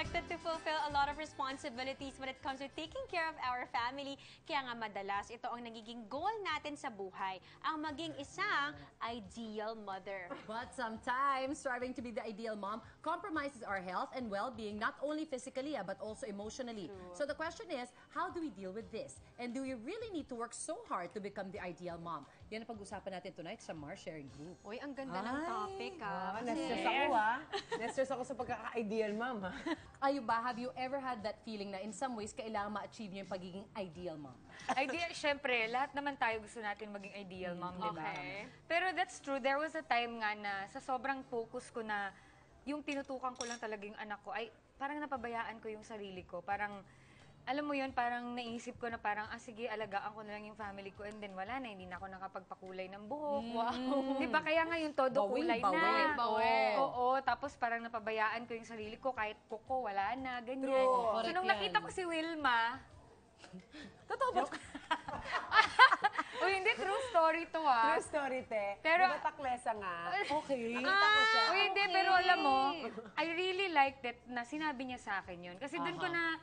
expected to fulfill a lot of responsibilities when it comes to taking care of our family. Kaya nga madalas, ito ang nagiging goal natin sa buhay, ang maging isang ideal mother. But sometimes, striving to be the ideal mom compromises our health and well-being, not only physically, but also emotionally. True. So the question is, how do we deal with this? And do we really need to work so hard to become the ideal mom? Yan ang pag-usapan natin tonight sa Mars Sharing Group. Uy, ang ganda ng topic, Na-stress ako, Na-stress ako sa pagkaka-ideal, ma'am, ha? Ayo ba, have you ever had that feeling na in some ways kailangan ma-achieve niyo yung pagiging ideal mom? Syempre, lahat naman tayo gusto natin maging ideal mom, di ba? Okay. Pero that's true. There was a time nga na sa sobrang focus ko na yung tinutukan ko lang talaga yung anak ko, ay parang napabayaan ko yung sarili ko. Parang, alam mo yun, parang naisip ko na parang, sige, alagaan ko na lang yung family ko and then wala na, hindi na ako nakapagpakulay ng buhok. Wow. Di ba? Kaya ngayon, todo kulay na. Oo, tapos parang napabayaan ko yung sarili ko, kahit kuko, wala na, ganyan. True. So, nung nakita ko si Wilma, Totoo ba? uy, hindi, true story to True story, te. Pero- Diba taklesa nga? Okay. Nakita ko siya. Uy, hindi, pero alam mo, I really liked it na sinabi niya sa akin yun. Kasi doon ko na,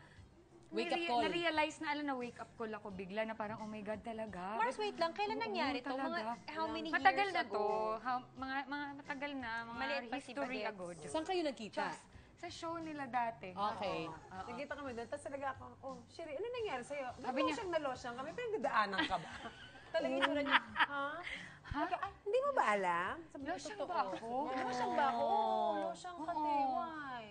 Wake up call. na-realize na, na wake up call ako bigla na parang, oh my God, talaga. Mars, wait lang. Kailan nangyari to? talaga. How many Matagal years na ago? to. Mga matagal na, mga Maliit pa si history Bagets. ago. Diyos. Saan kayo nagkita? Sa show nila dati. Okay. Nagkita kami doon, tapos talaga ako, Shiri, ano nangyari sa'yo? Sabi niya- Losyang kami, pinagdadaanan ka ba? Talaga itsura niya, ha? Ay, hindi mo ba alam? Sabi ko, Losyang "Totoo." ba ako? Losyang ba ako? Oo, losyang ka, te. Why?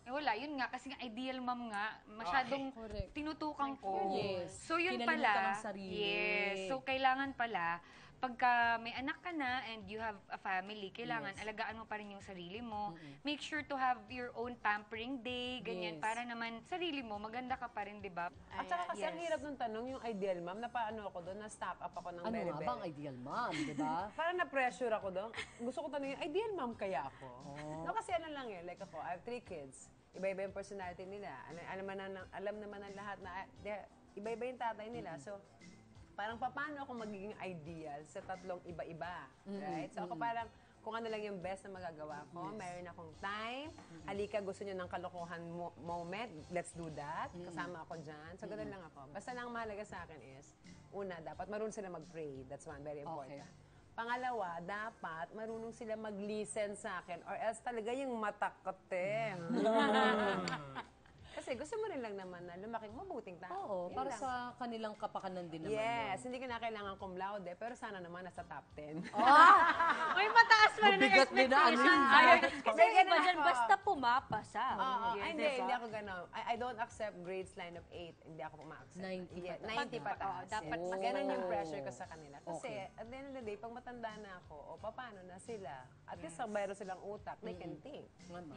Eh wala, yun nga, kasi nga ideal mom nga, masyadong Correct. tinutukan ko. Yes. So yun Kinalimutan pala, ng sarili. yes. So kailangan pala, pagka may anak ka na and you have a family, kailangan alagaan mo pa rin yung sarili mo. Make sure to have your own pampering day, ganyan, Yes. para naman sarili mo, maganda ka pa rin, di ba? At saka kasi ang Yes. hirap ng tanong, yung ideal ma'am, napaano ako doon, na-stop up ako ng Ano very, nga ba ang very. ideal mom, di ba? Parang na-pressure ako doon. Gusto ko tanongin, ideal ma'am kaya ako? No, kasi ano lang yun, like ako, I have 3 kids. Iba-iba yung personality nila. Alam naman ng lahat na iba-iba yung tatay nila. So, parang paano ako magiging ideal sa tatlong iba-iba, right? So ako parang, kung ano lang yung best na magagawa ko, meron akong time, halika gusto nyo ng kalokohan moment, let's do that, kasama ako dyan. So ganun lang ako. Basta lang ang mahalaga sa akin is, una, dapat marunong sila mag-pray. That's one, very important. Pangalawa, dapat marunong sila mag-listen sa akin or else talaga yung matakate. Kasi gusto mo rin lang naman na lumaking mabuting tao. Oo, Yun para lang. sa kanilang kapakanan din naman. Yes, hindi ko na kailangan cum laude, pero sana naman nasa top 10. Uy, mataas pa rin ang Mabigat din na, ano expectations. yun? Ay, kasi May yung iba ganun dyan, ako. basta pumapasa. Ay, hindi ako gano'n. I don't accept grades line of 8. Hindi ako ma-accept. 90 Yeah, pataas. 90 pataas. dapat yes. mas Ganun yung mataas. pressure ko sa kanila. Kasi at the end of the day, pag matanda na ako, o paano na sila, at least mayroon silang utak, they can think.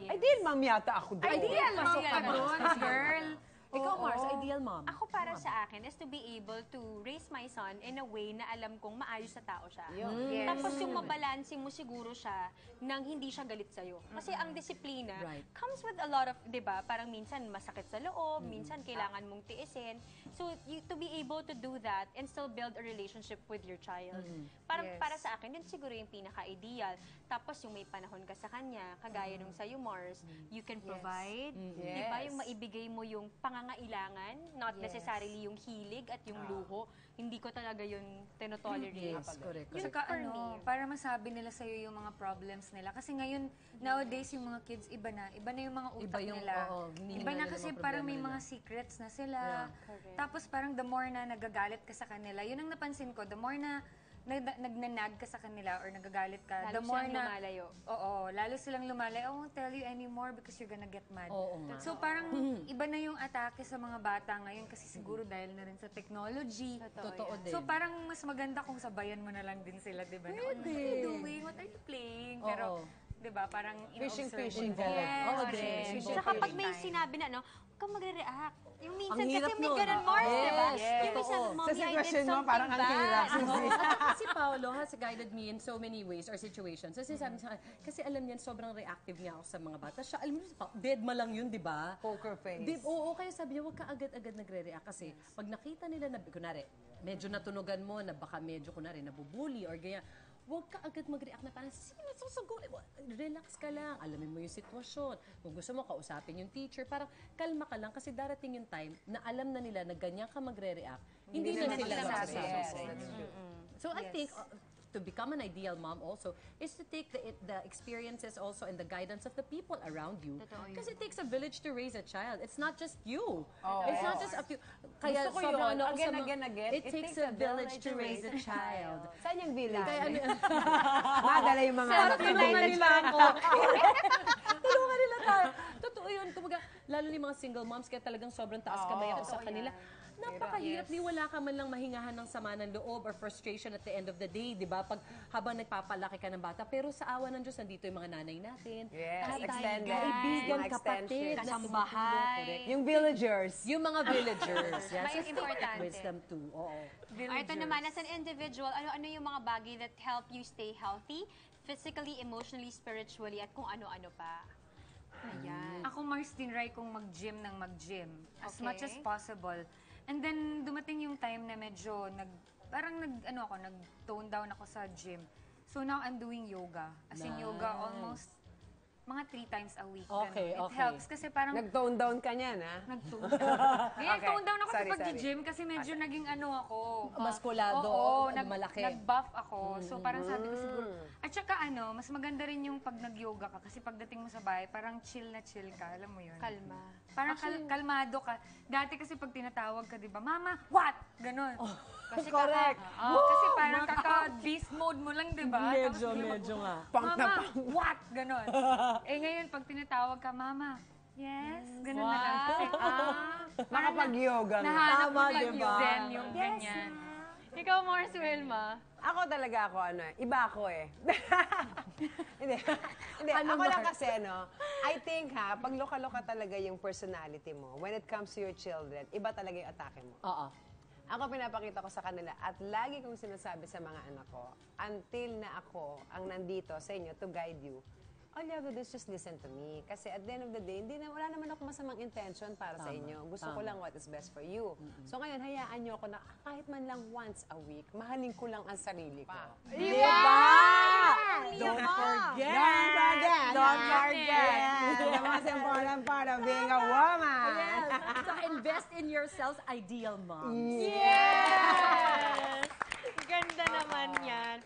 Ideal ma'am yata ako doon. Ideal Pasok mom ka ka doon, girl. Ikaw, Mars, ideal mom. Ako para sa akin is to be able to raise my son in a way na alam kong maayos na tao siya. Yes. Tapos yung mabalansin mo siguro siya nang hindi siya galit sa'yo. Kasi ang disiplina Right. comes with a lot of, di ba, parang minsan masakit sa loob, minsan kailangan mong tiisin. So to be able to do that and still build a relationship with your child. Parang Yes. para sa akin, yun siguro yung pinaka-ideal. Tapos yung may panahon ka sa kanya, kagaya nung sa'yo, Mars, you can provide. Di ba, yung maibigay mo yung pangangailangan, not necessarily yung hilig at yung luho. Hindi ko talaga yun tinotolerate. Yes, correct. Yun Tsaka for me. para masabi nila sa'yo yung mga problems nila. Kasi ngayon, nowadays, yung mga kids, iba na yung mga utak Iba yung, nila. oo, hindi Iba nila na kasi mga parang may problema mga nila. secrets na sila. Correct. Tapos parang the more na nagagalit ka sa kanila, yun ang napansin ko, the more na nagnanag ka sa kanila or nagagalit ka, Lalo the more silang na lumalayo. Oo, lalo silang lumalayo. I won't tell you anymore because you're gonna get mad. Oo nga. So parang iba na yung atake sa mga bata ngayon kasi siguro dahil na rin sa technology. Totoo din. So parang mas maganda kung sabayan mo na lang din sila, 'di ba? What are you doing? What are you playing? Pero Oo. 'di ba, parang Fishing, in-observe mo. fishing. Yes, Oo, correct. din. Saka pag may sinabi na, huwag kang magre-react. Yung minsan Ang hirap kasi may nun. ganun, Mars, Yes, di ba? yes. Yung minsan, Totoo. mommy, Sa I did sitwasyon mo, something parang ang hirap. bad. Si Paolo has guided me in so many ways or situations. So sinasabi sa akin, kasi alam niyan, sobrang reactive niya ako sa mga bata. Siya, alam mo, dead ma lang yun, di ba? Poker face. Oo, kaya sabi niya, huwag ka agad-agad nagre-react kasi pag nakita nila na, kunwari, medyo natunugan mo na baka medyo, kunwari, nabubuli or ganyan, huwag ka agad mag-react na parang, sige, susugurin mo. Relax ka lang. Alamin mo yung sitwasyon. Kung gusto mo, kausapin yung teacher. Parang kalma ka lang kasi darating yung time na alam na nila na ganyan ka magre-react. Hindi na sila magsasabi. magsasabi. Yes, that's true. So I think to become an ideal mom also is to take the experiences also and the guidance of the people around you. Kasi it takes a village to raise a child. It's not just you. It's not just a few. Kaya Gusto ko sobrang yun. ako Again, sa mga- again. It takes a village to raise a child. Saan yung village? Kaya ano, Madala yung mga anak ko. tulungan nila ako. Tulungan nila tayo. Totoo yun. Kumbaga, lalo ni mga single moms, kaya talagang sobrang taas kamay ako sa kanila. Napakahirap ni wala ka man lang mahingahan ng sama ng loob or frustration at the end of the day, di ba? Pag habang nagpapalaki ka ng bata. Pero sa awa ng Diyos, nandito yung mga nanay natin. Yes, tatay, extended. kaibigan, Yung kapatid, extension. na Kasambahay. tumutulong, correct. Yung villagers. Yung mga villagers. Yes, May so stick with importante. wisdom too. Oo. Ito naman, as an individual, ano-ano yung mga bagay that help you stay healthy, physically, emotionally, spiritually, at kung ano-ano pa? Ayan. Ako, Mars, tinry kong mag-gym ng mag-gym as Okay. much as possible. And then, dumating yung time na medyo nag-tone down ako sa gym. So now, I'm doing yoga. As in yoga, almost mga 3 times a week. Okay, ganun. It okay. helps kasi parang Nag-tone down ka niyan, ha? nag-tone down. Ganyan, Okay. tone down ako Sorry, sa pag-gym kasi medyo naging ako. Maskulado, Oo, malaki. nag-buff ako. So parang sabi ko siguro, at saka mas maganda rin yung pag nag-yoga ka kasi pagdating mo sa bahay, parang chill na chill ka, alam mo yun. Kalma. Parang kalmado ka. Dati kasi pag tinatawag ka, di ba, Mama, what? Ganon. Kasi correct. Kasi parang kaka-beast mode mo lang, di ba? Medyo Tapos, nga. Mama, what? Ganon. Ngayon, pag tinatawag ka, Mama, yes? Ganon na lang. Kasi, Makapag-yoga nga. nahanap mo Tama, lang diba? yung zen, yung ganyan. Ikaw, Mars Wilma. Ako talaga iba ako eh. Hindi. Hindi, Ano ako lang ba? kasi I think pag loka-loka talaga yung personality mo, when it comes to your children, iba talaga yung atake mo. Oo. Ako pinapakita ko sa kanila at lagi kong sinasabi sa mga anak ko, until na ako ang nandito sa inyo to guide you, all you have to do is just listen to me. Kasi at the end of the day, wala naman ako masamang intention para sa inyo. Gusto ko lang what is best for you. So ngayon, hayaan nyo ako na kahit man lang once a week, mahalin ko lang ang sarili ko. Don't forget! Don't forget! Don't forget! The most important part of being a woman. Yes. So invest in yourselves, ideal moms. Yes! Ganda naman yan.